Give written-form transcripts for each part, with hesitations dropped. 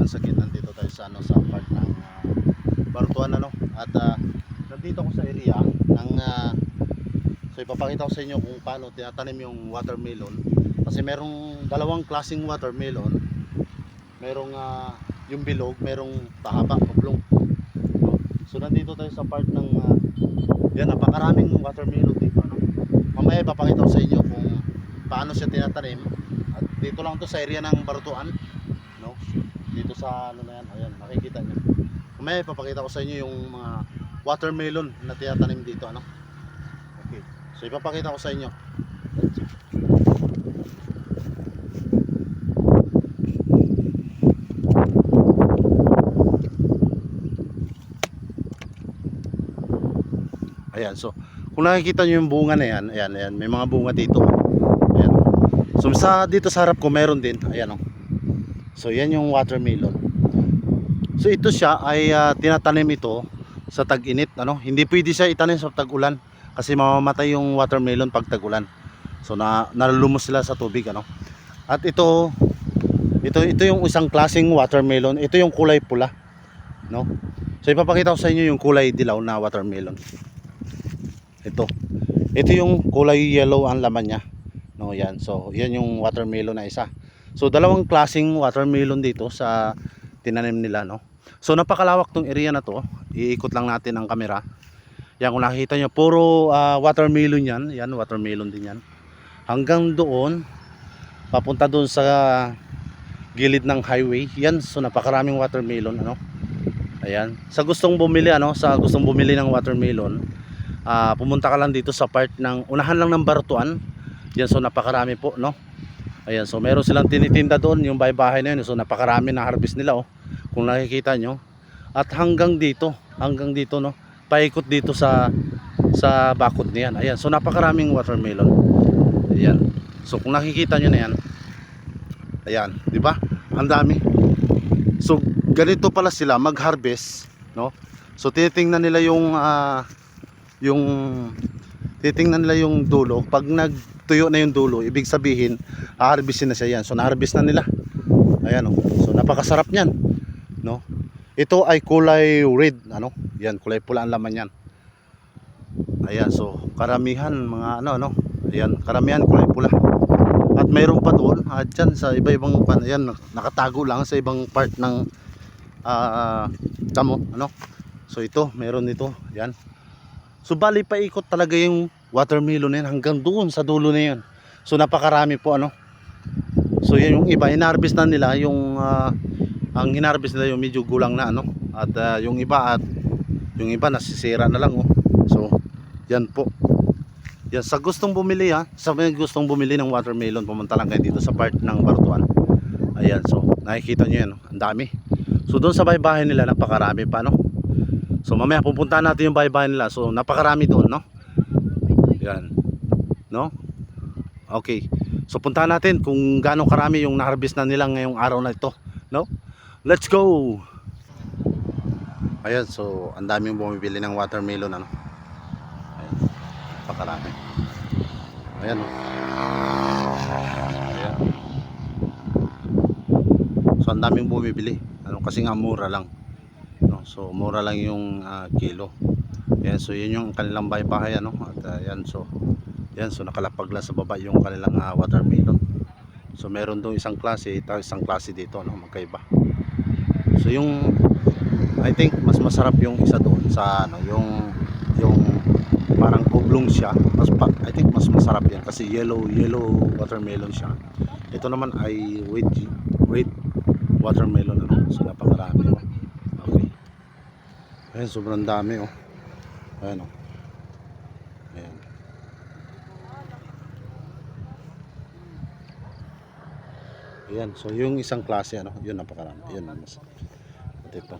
Sakit. Nandito tayo sa ano, sa part ng Bartuan ano. At nandito ako sa area ng so ipapakita ko sa inyo kung paano tinatanim yung watermelon. Kasi merong dalawang klaseng watermelon. Merong yung bilog, merong pahaba, oblong. So nandito tayo sa part ng yan, napakaraming watermelon dito ano. Mamaya ipapakita ko sa inyo kung paano siya tinatanim. At dito lang to sa area ng Bartuan, no? Dito sa ano na yan, ayan, makikita niyo. Mamaya ipapakita ko sa inyo yung mga watermelon na tinatanim dito ano. Okay. So ipapakita ko sa inyo. Ayan, so kung nakikita nyo yung bunga na yan, ayan, ayan, may mga bunga dito. Ayan. So dito sa harap ko meron din, ayan oh. So yan yung watermelon. So ito siya ay tinatanim ito sa tag-init ano. Hindi pwede siya itanim sa tag-ulan kasi mamamatay yung watermelon pag tag-ulan. So nalulumos sila sa tubig ano. At ito yung isang klaseng watermelon. Ito yung kulay pula, no? So ipapakita ko sa inyo yung kulay dilaw na watermelon. Ito yung kulay yellow ang laman niya. No, yan. So, yan yung watermelon na isa. So, dalawang klaseng watermelon dito sa tinanim nila, no. So, napakalawak tong area na to. Iikot lang natin ang camera. Yan, kung nakikita nyo, puro watermelon yan. Yan, watermelon din yan. Hanggang doon, papunta doon sa gilid ng highway. Yan, so napakaraming watermelon, ano. Ayan. Sa gustong bumili, ng watermelon, pumunta ka lang dito sa part ng unahan lang ng Bartuan. Yan, so napakarami po, no. Ayan, so meron silang tinitinda doon, yung bahay-bahay na yun. So napakarami na harvest nila, oh. Kung nakikita nyo. At hanggang dito, no. Paikot dito sa bakod niyan. Ayan, so napakaraming watermelon. Ayan. So kung nakikita nyo na yan. Ayan, di ba? Ang dami. So ganito pala sila mag-harvest, no. So titingnan nila titingnan nila yung dulo. Pag nagtuyo na yung dulo, ibig sabihin harvestin na siya. Yan, so na-harvest na nila. Ayan oh. So napakasarap niyan, no. Ito ay kulay red ano. Yan, kulay pula ang laman yan. Ayan, so karamihan mga ano. Ayan, karamihan kulay pula. At mayroon pa doon dyan sa iba-ibang ayan, nakatago lang sa ibang part ng tamo ano. So ito, meron nito. Yan. So bali paikot talaga yung watermelon na yan hanggang doon sa dulo na yan. So napakarami po ano. So yan yung iba, hinarvest na nila yung ang hinarvest nila yung medyo gulang na ano. At yung iba nasisira na lang oh. So yan po. Yan, sa gustong bumili sa mga gustong bumili ng watermelon, pumunta lang kayo dito sa part ng Bartuan. Ayan, so nakikita nyo yan oh. Ang dami. So doon sa bahay-bahay nila napakarami pa no. So mamaya pupunta natin yung bahay-bahay nila. So napakarami doon, no? Yan. No? Okay. So puntahan natin kung gaano karami yung na-harvest na nila ngayong araw na ito, no? Let's go. Ayan, so ang daming bumibili ng watermelon ano. Ayan. Napakarami. Ayan, oh. Ayan. So ang daming bumibili. Ano kasi nga mura lang. So mura lang yung kilo. Yan, so yun yung kanilang bahay-bahay ano. At yan, so nakalapag lang sa baba yung kanilang watermelon. So meron dong isang klase, isang klase dito no, magkaiba. So yung I think mas masarap yung isa doon sa ano, yung parang oblong siya. I think mas masarap yan kasi yellow watermelon siya. Ito naman ay red watermelon ano. So napakarami. Ayan, sobrang dami oh. Ayan oh. Ayan. Ayan, so yung isang klase ano, yun napakarami. Ayan mas. At ito.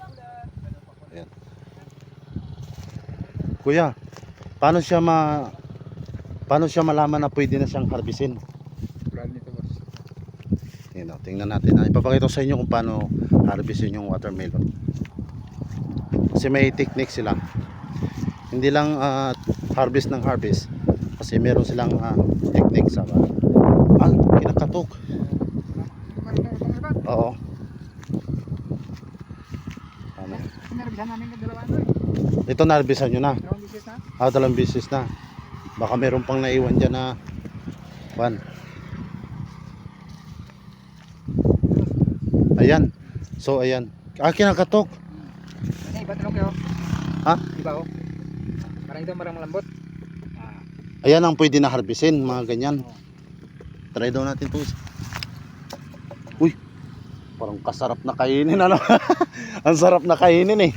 Ayan. Kuya, paano siya malaman na pwede na siyang harvestin? Ayan oh, tingnan natin. Ipapakita ko sa inyo kung paano harvestin yung watermelon. Kasi may technique sila. Hindi lang harvest ng harvest. Kasi meron silang technique sa kinakatok. Oo. narbisan namin ng dalawa Ito narbisan nyo na. dalawang bisis na. Dalawang bisis na. Baka meron pang naiwan dyan na pan. Ayan. So ayan. Kinakatok. Ano iba tulong kayo? Ha? Iba oh. Parang ito marang malambot. Ayan ang pwede na harbisin, mga ganyan. Try daw natin to. Uy. Parang kasarap na kainin ano. Ang sarap na kainin eh.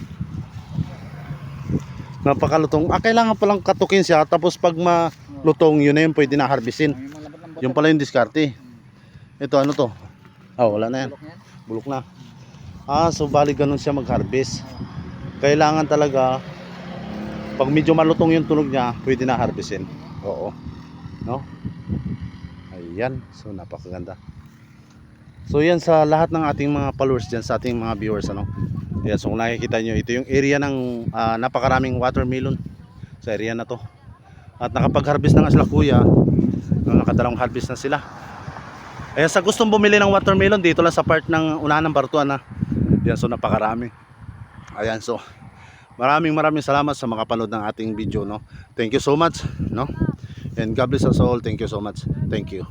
Napakalutong. Kailangan palang katukin siya tapos pag malutong yun na yun pwede na harbisin. Yung malambot-lambot. Yung pala yung diskarte. Ito ano to? Wala na yan. Bulok niyan. Bulok na. So bali ganun siya mag-harvest. Kailangan talaga pag medyo malutong yung tunog niya, pwede na harvestin. Oo. No? Ayan. So napakaganda. So yan sa lahat ng ating mga followers dyan, sa ating mga viewers ano. Ayan, so kung nakikita nyo, ito yung area ng napakaraming watermelon sa area na to. At nakapag-harvest na nga sila kuya. Nakadalawang harvest na sila. Ayan, sa gustong bumili ng watermelon dito lang sa part ng unahan ng Bartuan na. Ayan, so napakarami. Ayan, so maraming salamat sa makapanood ng ating video no. Thank you so much no. And God bless us all. Thank you so much. Thank you.